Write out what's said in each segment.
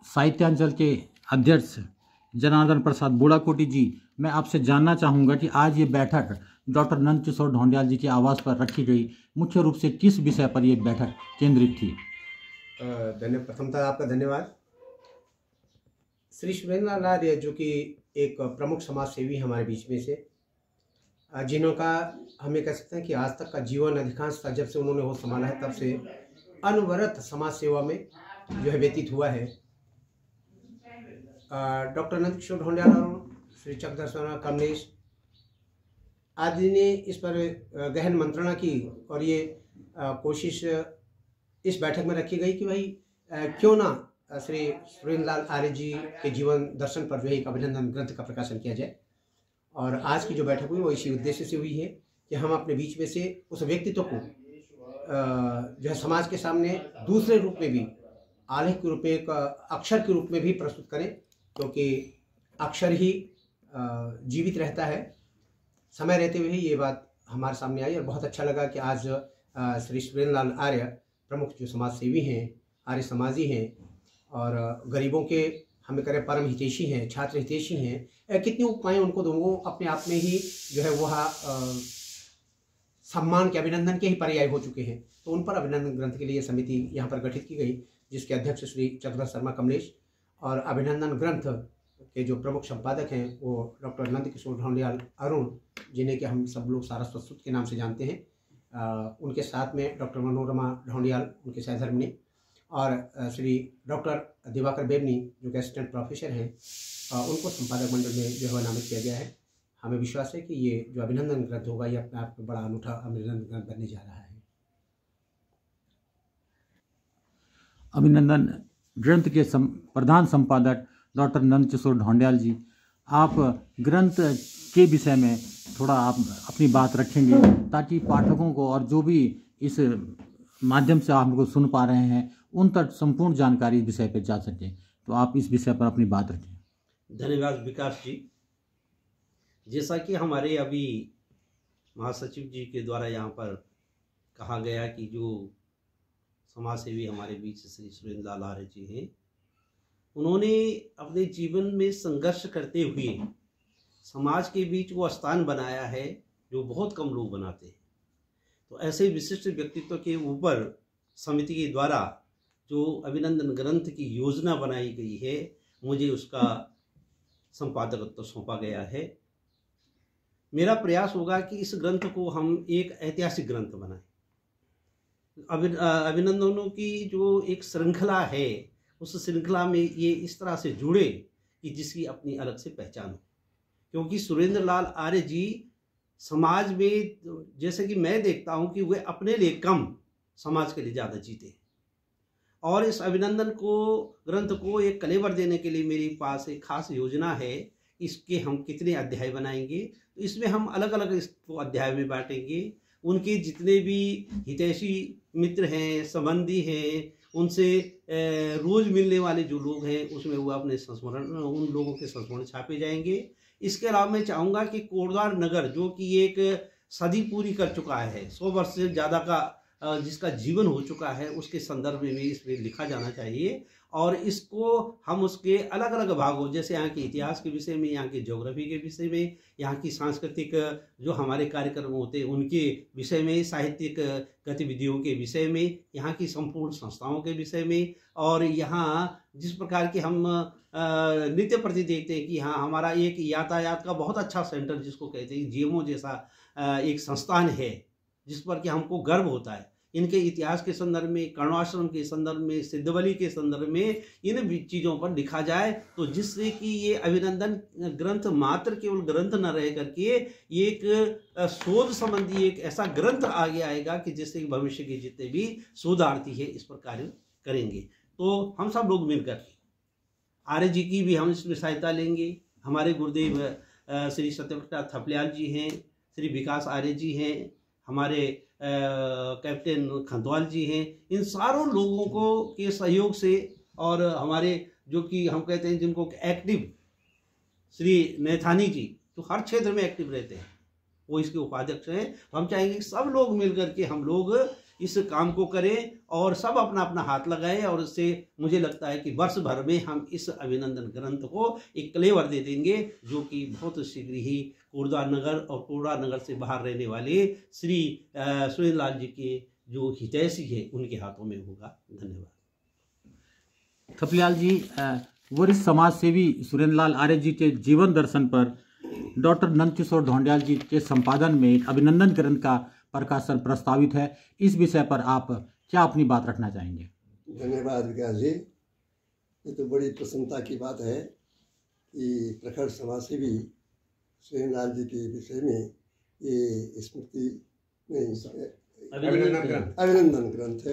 साहित्यांचल के अध्यक्ष जनार्दन प्रसाद बुढ़ाकोटी जी, मैं आपसे जानना चाहूँगा कि आज ये बैठक डॉक्टर नंदकिशोर ढोंडियाल जी के आवास पर रखी गई, मुख्य रूप से किस विषय पर ये बैठक केंद्रित थी? प्रथमतः आपका धन्यवाद। श्री सुरेंद्रलाल आर्य जो कि एक प्रमुख समाज सेवी हमारे बीच में से, जिनका हमें कह सकते हैं कि आज तक का जीवन अधिकांशतः जब से उन्होंने वो संभाला है तब से अनवरत समाज सेवा में जो है व्यतीत हुआ है। डॉक्टर नंदकिशोर ढोंडियाल और श्री चक्रधर शर्मा कमलेश आदि ने इस पर गहन मंत्रणा की और ये कोशिश इस बैठक में रखी गई कि भाई क्यों ना श्री सुरेंद्रलाल आर्य जी के जीवन दर्शन पर जो है एक अभिनंदन ग्रंथ का प्रकाशन किया जाए। और आज की जो बैठक हुई वो इसी उद्देश्य से हुई है कि हम अपने बीच में से उस व्यक्तित्व को जो है समाज के सामने दूसरे रूप में भी, आलेख के रूप में, एक अक्षर के रूप में भी प्रस्तुत करें, क्योंकि अक्षर ही जीवित रहता है। समय रहते हुए ही ये बात हमारे सामने आई और बहुत अच्छा लगा कि आज श्री सुरेंद्रलाल आर्य प्रमुख जो समाज सेवी हैं, आर्य समाजी हैं और गरीबों के हमें करें परम हितैषी हैं, छात्र हितैषी हैं, कितनी उपमाएं उनको दूँ, वो अपने आप में ही जो है वह सम्मान के, अभिनंदन के ही पर्याय हो चुके हैं। तो उन पर अभिनंदन ग्रंथ के लिए समिति यहाँ पर गठित की गई, जिसके अध्यक्ष श्री चक्रधर शर्मा कमलेश और अभिनंदन ग्रंथ के जो प्रमुख संपादक हैं वो डॉक्टर नंदकिशोर ढोंडियाल अरुण, जिन्हें कि हम सब लोग सारस्वत सूत के नाम से जानते हैं। उनके साथ में डॉक्टर मनोरमा ढोंडियाल, उनके सहधर्मिणी, और श्री डॉक्टर दिवाकर बेबनी जो कि असिस्टेंट प्रोफेसर हैं, उनको संपादक मंडल में जो है नामित किया गया है। हमें विश्वास है कि ये जो अभिनंदन ग्रंथ होगा ये अपने आप में बड़ा अनूठा अभिनंदन ग्रंथ बनने जा रहा है। अभिनंदन ग्रंथ के प्रधान संपादक डॉक्टर नंदकिशोर ढोंडियाल जी, आप ग्रंथ के विषय में थोड़ा आप अपनी बात रखेंगे ताकि पाठकों को और जो भी इस माध्यम से हमको सुन पा रहे हैं उन तक संपूर्ण जानकारी विषय पर जा सके, तो आप इस विषय पर अपनी बात रखें। धन्यवाद विकास जी। जैसा कि हमारे अभी महासचिव जी के द्वारा यहाँ पर कहा गया कि जो समाज सेवी हमारे बीच श्री सुरेंद्रलाल आर्य जी हैं, उन्होंने अपने जीवन में संघर्ष करते हुए समाज के बीच वो स्थान बनाया है जो बहुत कम लोग बनाते हैं। तो ऐसे विशिष्ट व्यक्तित्व के ऊपर समिति के द्वारा जो अभिनंदन ग्रंथ की योजना बनाई गई है, मुझे उसका संपादकत्व सौंपा गया है। मेरा प्रयास होगा कि इस ग्रंथ को हम एक ऐतिहासिक ग्रंथ बनाएं। अभिनंदनों की जो एक श्रृंखला है, उस श्रृंखला में ये इस तरह से जुड़े कि जिसकी अपनी अलग से पहचान हो। क्योंकि सुरेंद्रलाल आर्य जी समाज में, जैसे कि मैं देखता हूँ कि वे अपने लिए कम, समाज के लिए ज़्यादा जीते हैं। और इस अभिनंदन को, ग्रंथ को एक कलेवर देने के लिए मेरे पास एक खास योजना है। इसके हम कितने अध्याय बनाएंगे, तो इसमें हम अलग अलग इसको अध्याय में बांटेंगे। उनके जितने भी हितैषी मित्र हैं, संबंधी हैं, उनसे रोज मिलने वाले जो लोग हैं, उसमें वो अपने संस्मरण, उन लोगों के संस्मरण छापे जाएंगे। इसके अलावा मैं चाहूँगा कि कोटद्वार नगर जो कि एक सदी पूरी कर चुका है, 100 वर्ष से ज़्यादा का जिसका जीवन हो चुका है, उसके संदर्भ में भी इसमें लिखा जाना चाहिए। और इसको हम उसके अलग अलग भागों, जैसे यहाँ के इतिहास के विषय में, यहाँ के ज्योग्राफी के विषय में, यहाँ की सांस्कृतिक जो हमारे कार्यक्रम होते हैं उनके विषय में, साहित्यिक गतिविधियों के विषय में, यहाँ की संपूर्ण संस्थाओं के विषय में, और यहाँ जिस प्रकार के हम नित्य प्रति देखते हैं कि हाँ हमारा एक यातायात का बहुत अच्छा सेंटर जिसको कहते हैं जीएमओ जैसा एक संस्थान है, जिस पर कि हमको गर्व होता है। इनके इतिहास के संदर्भ में, कर्णाश्रम के संदर्भ में, सिद्धवली के संदर्भ में इन चीज़ों पर लिखा जाए, तो जिससे कि ये अभिनंदन ग्रंथ मात्र केवल ग्रंथ न रह करके एक शोध संबंधी एक ऐसा ग्रंथ आगे आएगा कि जिससे भविष्य के जितने भी शोधार्थी है इस पर कार्य करेंगे। तो हम सब लोग मिलकर आर्य जी की भी हम इसमें सहायता लेंगे। हमारे गुरुदेव श्री सत्यप्रकाश थपलियाल जी हैं, श्री विकास आर्य जी हैं, हमारे कैप्टन खंतवाल जी हैं। इन सारों लोगों को के सहयोग से, और हमारे जो कि हम कहते हैं जिनको एक्टिव श्री नैथानी जी, तो हर क्षेत्र में एक्टिव रहते हैं, वो इसके उपाध्यक्ष हैं। हम चाहेंगे सब लोग मिलकर के हम लोग इस काम को करें और सब अपना अपना हाथ लगाएं, और इससे मुझे लगता है कि वर्ष भर में हम इस अभिनंदन ग्रंथ को एक क्लेवर दे देंगे, जो कि बहुत शीघ्र ही कुर्दा नगर और कुर्दा नगर से बाहर रहने वाले श्री सुरेंद्र लाल जी के जो हितैषी है उनके हाथों में होगा। धन्यवाद। थपलियाल जी, वरिष्ठ समाज सेवी सुरेंद्र लाल आर्य जी के जीवन दर्शन पर डॉक्टर नंदकिशोर ढोंडियाल जी के संपादन में एक अभिनंदन ग्रंथ का प्रकाशन प्रस्तावित है। इस विषय पर आप क्या अपनी बात रखना चाहेंगे? धन्यवाद विकास जी। ये तो बड़ी प्रसन्नता की बात है कि प्रखर समाज सेवी सुरेंद्र लाल जी के विषय में ये स्मृति अभिनंदन ग्रंथ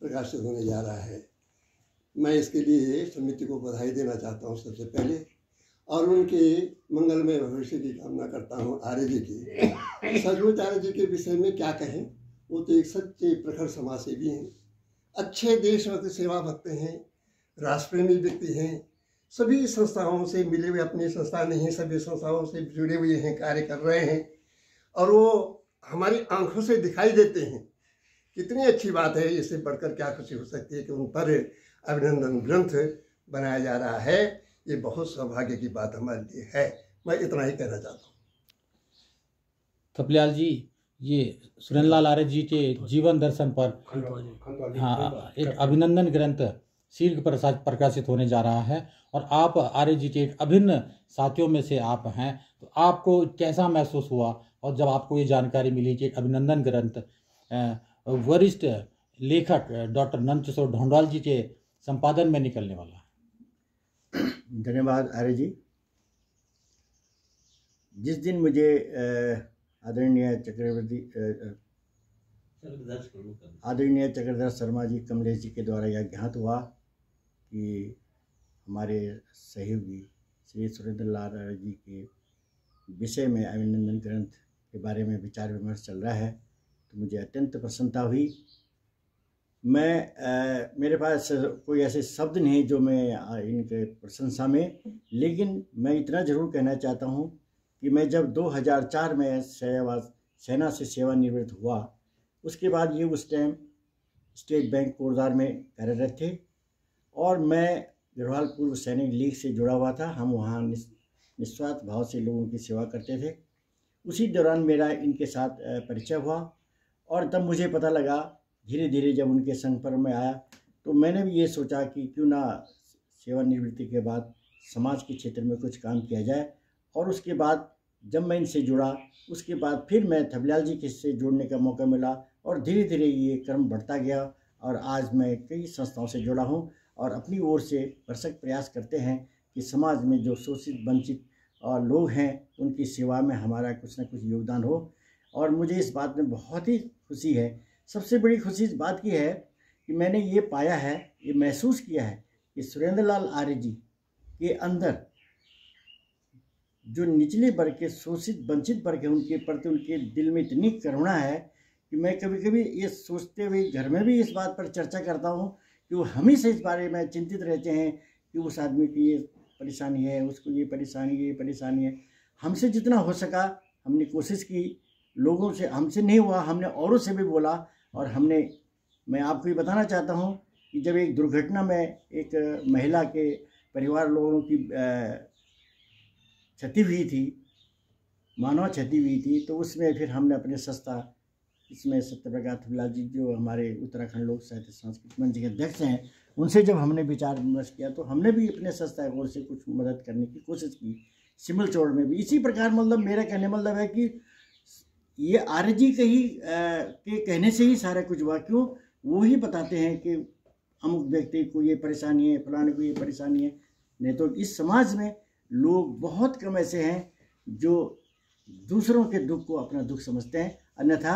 प्रकाशित होने जा रहा है। मैं इसके लिए समिति को बधाई देना चाहता हूँ सबसे पहले, और उनके मंगलमय भविष्य की कामना करता हूँ आर्य जी की। सचमुच आर्य जी के विषय में क्या कहें, वो तो एक सच्चे प्रखर समाज सेवी हैं, अच्छे देशभक्त सेवा भक्त हैं, राष्ट्रप्रेमी व्यक्ति हैं, सभी संस्थाओं से मिले हुए, अपनी संस्था नहीं सभी संस्थाओं से जुड़े हुए हैं, कार्य कर रहे हैं, और वो हमारी आंखों से दिखाई देते हैं। कितनी अच्छी बात है, इससे बढ़कर क्या खुशी हो सकती है कि उन पर अभिनंदन ग्रंथ बनाया जा रहा है। ये बहुत सौभाग्य की बात हमारे लिए है। मैं इतना ही कहना चाहता हूँ। थपलियाल जी, ये सुरेंद्र लाल आर्य जी के जीवन दर्शन पर एक अभिनंदन ग्रंथ शीघ्र प्रकाशित होने जा रहा है, और आप आर्य जी के एक अभिन्न साथियों में से आप हैं, तो आपको कैसा महसूस हुआ और जब आपको ये जानकारी मिली कि एक अभिनंदन ग्रंथ वरिष्ठ लेखक डॉक्टर नंदकिशोर ढोंडियाल जी के संपादन में निकलने वाला है? धन्यवाद आर्य जी। जिस दिन मुझे आदरणीय चक्रधर शर्मा जी कमलेश जी के द्वारा यह ज्ञात हुआ कि हमारे सहयोगी श्री सुरेंद्र लाल आर्य जी के विषय में अभिनंदन ग्रंथ के बारे में विचार विमर्श चल रहा है, तो मुझे अत्यंत प्रसन्नता हुई। मेरे पास कोई ऐसे शब्द नहीं जो मैं इनके प्रशंसा में, लेकिन मैं इतना ज़रूर कहना चाहता हूँ कि मैं जब 2004 में सेना से सेवानिवृत्त हुआ, उसके बाद ये उस टाइम स्टेट बैंक कोरदार में कार्यरत थे, और मैं गढ़वाल पूर्व सैनिक लीग से जुड़ा हुआ था। हम वहाँ निस्वार्थ भाव से लोगों की सेवा करते थे। उसी दौरान मेरा इनके साथ परिचय हुआ, और तब मुझे पता लगा धीरे धीरे जब उनके संपर्क में आया, तो मैंने भी ये सोचा कि क्यों ना सेवानिवृत्ति के बाद समाज के क्षेत्र में कुछ काम किया जाए। और उसके बाद जब मैं इनसे जुड़ा, उसके बाद फिर मैं थपलियाल जी के से जुड़ने का मौका मिला, और धीरे धीरे ये क्रम बढ़ता गया, और आज मैं कई संस्थाओं से जुड़ा हूँ, और अपनी ओर से भरसक प्रयास करते हैं कि समाज में जो शोषित वंचित और लोग हैं उनकी सेवा में हमारा कुछ न कुछ योगदान हो। और मुझे इस बात में बहुत ही खुशी है। सबसे बड़ी खुशी इस बात की है कि मैंने ये पाया है, ये महसूस किया है कि सुरेंद्र लाल आर्य जी के अंदर जो निचले वर्ग के शोषित वंचित वर्ग है, उनके प्रति उनके दिल में इतनी करुणा है कि मैं कभी कभी ये सोचते हुए घर में भी इस बात पर चर्चा करता हूँ कि वो हमेशा इस बारे में चिंतित रहते हैं कि उस आदमी की ये परेशानी है, उसको ये परेशानी है। हमसे जितना हो सका हमने कोशिश की, लोगों से हमसे नहीं हुआ, हमने औरों से भी बोला, और मैं आपको ये बताना चाहता हूँ कि जब एक दुर्घटना में एक महिला के परिवार लोगों की क्षति हुई थी, मानव क्षति हुई थी, तो उसमें फिर हमने अपने संस्था, इसमें सत्यप्रकाश थपलियाल जी जो हमारे उत्तराखंड लोक साहित्य सांस्कृतिक मंच के अध्यक्ष हैं, उनसे जब हमने विचार विमर्श किया तो हमने भी अपने संस्था की ओर से कुछ मदद करने की कोशिश की। सिमल चौड़ में भी इसी प्रकार, मतलब मेरा कहने मतलब है कि ये आर्य जी के कहने से ही सारा कुछ हुआ। क्यों? वो ही बताते हैं कि अमुक व्यक्ति को ये परेशानी है, फलाने को ये परेशानी है। नहीं तो इस समाज में लोग बहुत कम ऐसे हैं जो दूसरों के दुख को अपना दुख समझते हैं, अन्यथा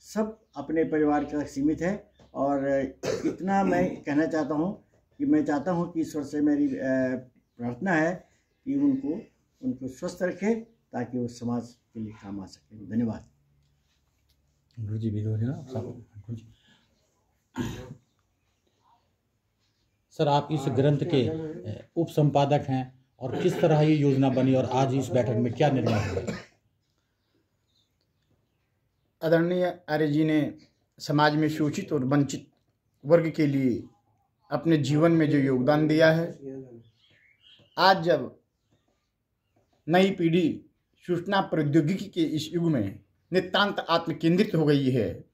सब अपने परिवार का सीमित है। और इतना मैं कहना चाहता हूँ कि मैं चाहता हूँ कि ईश्वर से मेरी प्रार्थना है कि उनको स्वस्थ रखे ताकि वो समाज के लिए काम आ सके। धन्यवाद। गुरुजी भी दो ना सर, आप इस ग्रंथ के उप संपादक हैं, और किस तरह ये योजना बनी और आज इस बैठक में क्या निर्णय हुआ? आदरणीय आर्य जी ने समाज में शोषित और वंचित वर्ग के लिए अपने जीवन में जो योगदान दिया है, आज जब नई पीढ़ी सूचना प्रौद्योगिकी के इस युग में नितांत आत्मकेंद्रित हो गई है,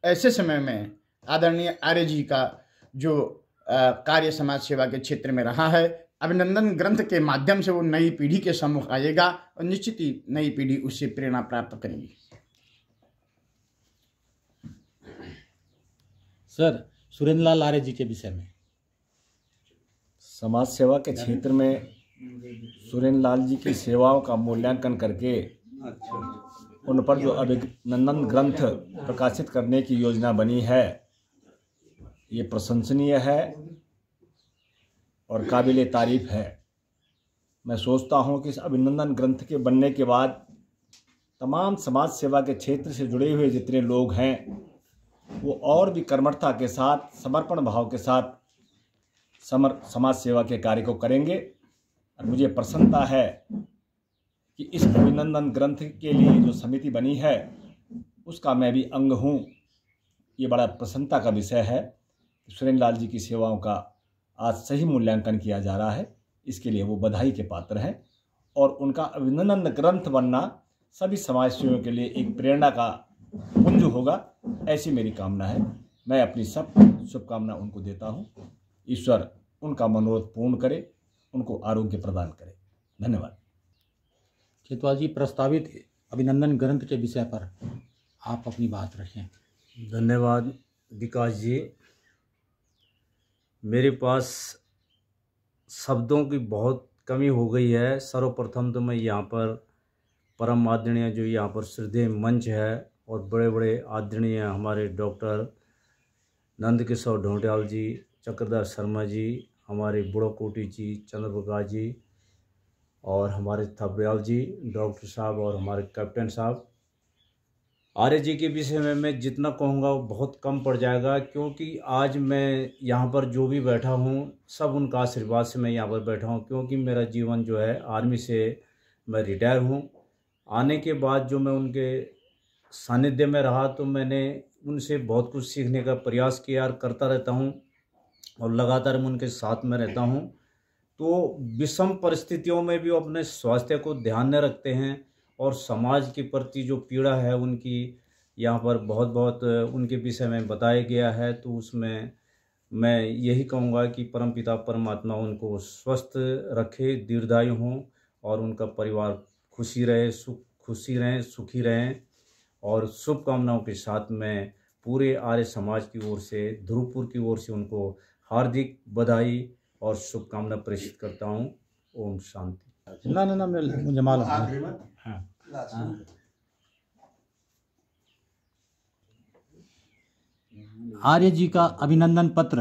ऐसे समय में आदरणीय आर्य जी का जो कार्य समाज सेवा के क्षेत्र में रहा है, अभिनंदन ग्रंथ के माध्यम से वो नई पीढ़ी के सम्मुख आएगा और निश्चित ही नई पीढ़ी उससे प्रेरणा प्राप्त करेगी। सर, सुरेंद्र लाल आर्य जी के विषय में। समाज सेवा के क्षेत्र में सुरेंद्र लाल जी की सेवाओं का मूल्यांकन करके उन पर जो अभिनंदन ग्रंथ प्रकाशित करने की योजना बनी है, ये प्रशंसनीय है और काबिले तारीफ है। मैं सोचता हूँ कि इस अभिनंदन ग्रंथ के बनने के बाद तमाम समाज सेवा के क्षेत्र से जुड़े हुए जितने लोग हैं, वो और भी कर्मठता के साथ, समर्पण भाव के साथ समाज सेवा के कार्य को करेंगे। और मुझे प्रसन्नता है कि इस अभिनंदन ग्रंथ के लिए जो समिति बनी है, उसका मैं भी अंग हूँ। ये बड़ा प्रसन्नता का विषय है। सुरेंद्र लाल जी की सेवाओं का आज सही मूल्यांकन किया जा रहा है, इसके लिए वो बधाई के पात्र हैं। और उनका अभिनंदन ग्रंथ बनना सभी समाज सेवियों के लिए एक प्रेरणा का पुंज होगा, ऐसी मेरी कामना है। मैं अपनी सब शुभकामना उनको देता हूँ। ईश्वर उनका मनोरथ पूर्ण करे, उनको आरोग्य प्रदान करे। धन्यवाद। खेतवाल जी, प्रस्तावित अभिनंदन ग्रंथ के विषय पर आप अपनी बात रखें। धन्यवाद विकास जी। मेरे पास शब्दों की बहुत कमी हो गई है। सर्वप्रथम तो मैं यहाँ पर परम आदरणीय जो यहाँ पर श्रद्धेय मंच है और बड़े बड़े आदरणीय हमारे डॉक्टर नंदकिशोर ढोंडियाल जी, चक्रधर शर्मा जी, हमारे बुढ़ाकोटी जी, चंद्रप्रकाश जी और हमारे थपड़ियाल जी, डॉक्टर साहब और हमारे कैप्टन साहब। आर्य जी के विषय में मैं जितना कहूँगा वो बहुत कम पड़ जाएगा, क्योंकि आज मैं यहाँ पर जो भी बैठा हूँ सब उनका आशीर्वाद से मैं यहाँ पर बैठा हूँ। क्योंकि मेरा जीवन जो है आर्मी से मैं रिटायर हूँ। आने के बाद जो मैं उनके सानिध्य में रहा तो मैंने उनसे बहुत कुछ सीखने का प्रयास किया और करता रहता हूँ और लगातार मैं उनके साथ में रहता हूँ। तो विषम परिस्थितियों में भी वो अपने स्वास्थ्य को ध्यान में रखते हैं और समाज के प्रति जो पीड़ा है उनकी यहाँ पर बहुत बहुत उनके विषय में बताया गया है। तो उसमें मैं यही कहूँगा कि परमपिता परमात्मा उनको स्वस्थ रखे, दीर्घायु हों और उनका परिवार खुशी रहे, सुखी रहें। और शुभकामनाओं के साथ मैं पूरे आर्य समाज की ओर से, ध्रुवपुर की ओर से उनको हार्दिक बधाई और शुभकामना प्रेषित करता हूँ। ओम शांति। ना मुझे मालूम है। आर्य जी का अभिनंदन पत्र,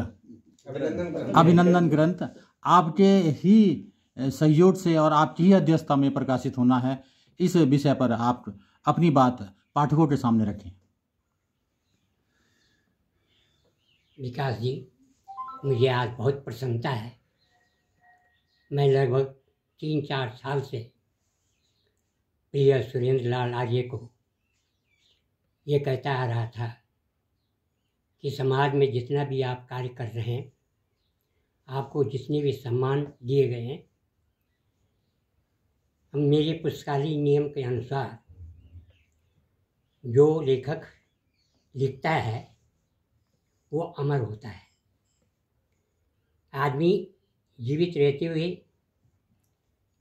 अभिनंदन ग्रंथ आपके ही सहयोग से और आपकी ही अध्यक्षता में प्रकाशित होना है। इस विषय पर आप अपनी बात पाठकों के सामने रखें। विकास जी, मुझे आज बहुत प्रसन्नता है। मैं लगभग 3-4 साल से प्रिय सुरेंद्र लाल आर्य को ये कहता आ रहा था कि समाज में जितना भी आप कार्य कर रहे हैं, आपको जितने भी सम्मान दिए गए हैं, मेरे पुस्तकालय नियम के अनुसार जो लेखक लिखता है वो अमर होता है। आदमी जीवित रहते हुए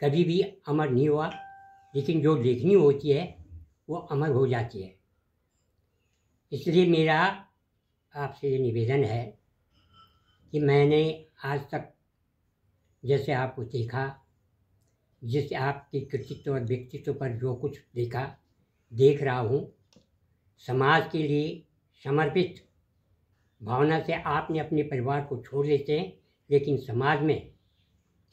कभी भी अमर नहीं हुआ, लेकिन जो लेखनी होती है वो अमर हो जाती है। इसलिए मेरा आपसे ये निवेदन है कि मैंने आज तक जैसे आपको देखा, जिससे आपके कृतित्व और व्यक्तित्व पर जो कुछ देखा, देख रहा हूँ, समाज के लिए समर्पित भावना से आपने अपने परिवार को छोड़ देते हैं, लेकिन समाज में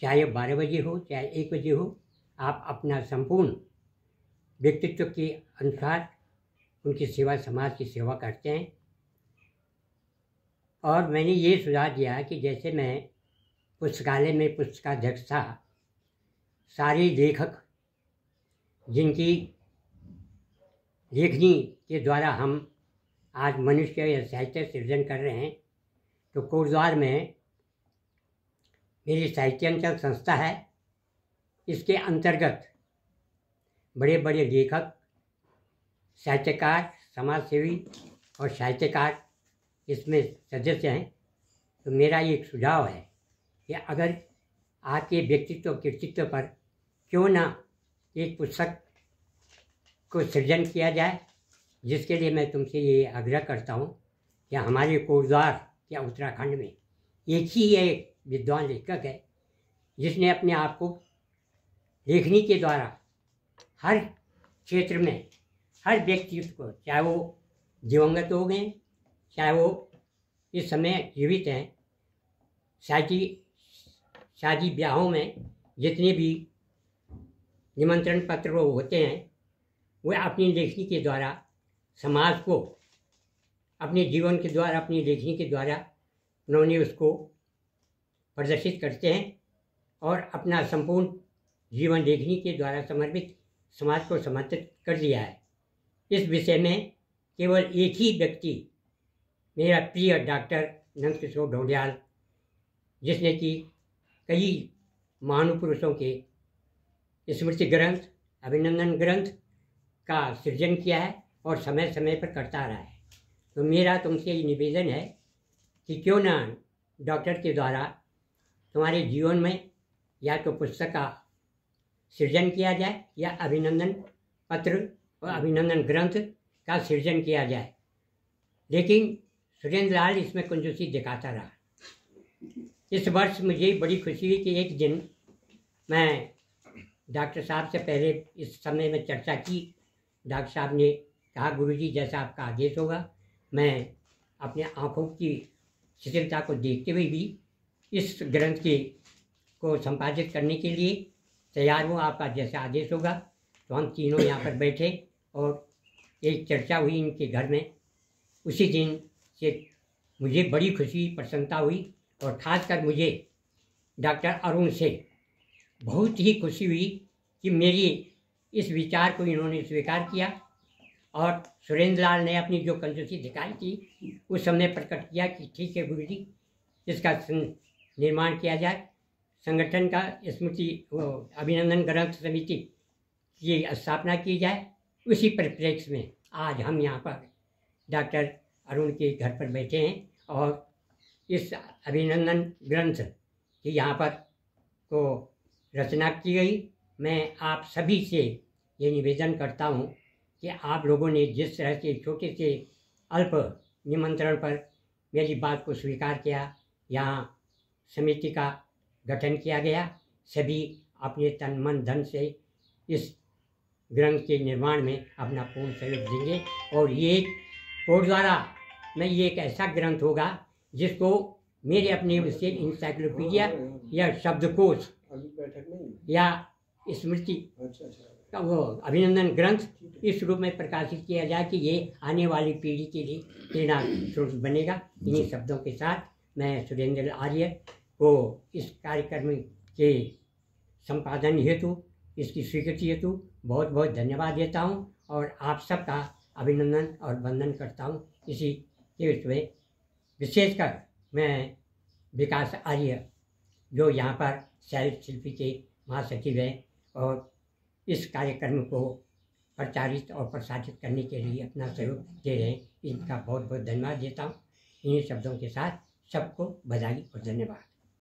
चाहे 12 बजे हो चाहे 1 बजे हो, आप अपना संपूर्ण व्यक्तित्व के अनुसार उनकी सेवा, समाज की सेवा करते हैं। और मैंने ये सुझाव दिया कि जैसे मैं पुस्तकालय में पुस्तकाध्यक्ष था, सारे लेखक जिनकी लेखनी के द्वारा हम आज मनुष्य या साहित्य सृजन कर रहे हैं, तो कोटद्वार में मेरी साहित्यांचल संस्था है। इसके अंतर्गत बड़े बड़े लेखक, साहित्यकार, समाजसेवी और साहित्यकार इसमें सदस्य हैं। तो मेरा एक सुझाव है कि अगर आपके व्यक्तित्व कृतित्व पर क्यों ना एक पुस्तक को सृजन किया जाए, जिसके लिए मैं तुमसे ये आग्रह करता हूँ कि हमारे कोटद्वार या उत्तराखंड में एक विद्वान लेखक है जिसने अपने आप को लेखनी के द्वारा हर क्षेत्र में हर व्यक्तित्व को, चाहे वो दिवंगत हो गए, चाहे वो इस समय जीवित हैं, शादी ब्याहों में जितने भी निमंत्रण पत्र वो होते हैं, वे अपनी लेखनी के द्वारा समाज को अपने जीवन के द्वारा, अपनी लेखनी के द्वारा उन्होंने उसको प्रदर्शित करते हैं और अपना संपूर्ण जीवन लेखनी के द्वारा समर्पित समाज को समर्पित कर दिया है। इस विषय में केवल एक ही व्यक्ति, मेरा प्रिय डॉक्टर नंदकिशोर ढोंडियाल, जिसने कि कई महानुपुरुषों के स्मृति ग्रंथ, अभिनंदन ग्रंथ का सृजन किया है और समय समय पर करता रहा है। तो मेरा तुमसे ये निवेदन है कि क्यों ना डॉक्टर के द्वारा तुम्हारे जीवन में या तो पुस्तक का सृजन किया जाए या अभिनंदन पत्र और अभिनंदन ग्रंथ का सृजन किया जाए। लेकिन सुरेंद्र लाल इसमें कंजूसी दिखाता रहा। इस वर्ष मुझे बड़ी खुशी हुई कि एक दिन मैं डॉक्टर साहब से पहले इस समय में चर्चा की। डॉक्टर साहब ने कहा, गुरुजी जैसा आपका आदेश होगा। मैं अपने आँखों की शिथिलता को देखते हुए भी इस ग्रंथ को संपादित करने के लिए तैयार हूँ। आपका जैसा आदेश होगा। तो हम तीनों यहाँ पर बैठे और एक चर्चा हुई इनके घर में। उसी दिन से मुझे बड़ी खुशी, प्रसन्नता हुई और ख़ासकर मुझे डॉक्टर अरुण से बहुत ही खुशी हुई कि मेरी इस विचार को इन्होंने स्वीकार किया और सुरेंद्र लाल ने अपनी जो कंजूसी दिखाई थी उस समय प्रकट किया कि ठीक है गुरुजी, इसका निर्माण किया जाए। संगठन का स्मृति अभिनंदन ग्रंथ समिति की स्थापना की जाए। उसी परिप्रेक्ष्य में आज हम यहाँ पर डॉक्टर अरुण के घर पर बैठे हैं और इस अभिनंदन ग्रंथ की यहाँ पर को रचना की गई। मैं आप सभी से ये निवेदन करता हूँ कि आप लोगों ने जिस तरह से छोटे से अल्प निमंत्रण पर मेरी बात को स्वीकार किया, यहाँ समिति का गठन किया गया, सभी अपने तन मन धन से इस ग्रंथ के निर्माण में अपना पूर्ण सहयोग देंगे। और ये कोटद्वारा में ये एक ऐसा ग्रंथ होगा जिसको मेरे अपने से इंसाइक्लोपीडिया या शब्दकोश या स्मृति का वो अभिनंदन ग्रंथ इस रूप में प्रकाशित किया जाए कि ये आने वाली पीढ़ी के लिए प्रेरणा स्रोत बनेगा। इन्हीं शब्दों के साथ मैं सुरेंद्र आर्य को इस कार्यक्रम के संपादन हेतु, इसकी स्वीकृति हेतु बहुत बहुत धन्यवाद देता हूँ और आप सबका अभिनंदन और वंदन करता हूँ। इसी के विषय विशेषकर मैं विकास आर्य, जो यहाँ पर साहित्य शिल्पी के महासचिव हैं और इस कार्यक्रम को प्रचारित और प्रसारित करने के लिए अपना सहयोग दे रहे हैं, इनका बहुत बहुत धन्यवाद देता हूँ। इन्हीं शब्दों के साथ सबको बधाई और धन्यवाद।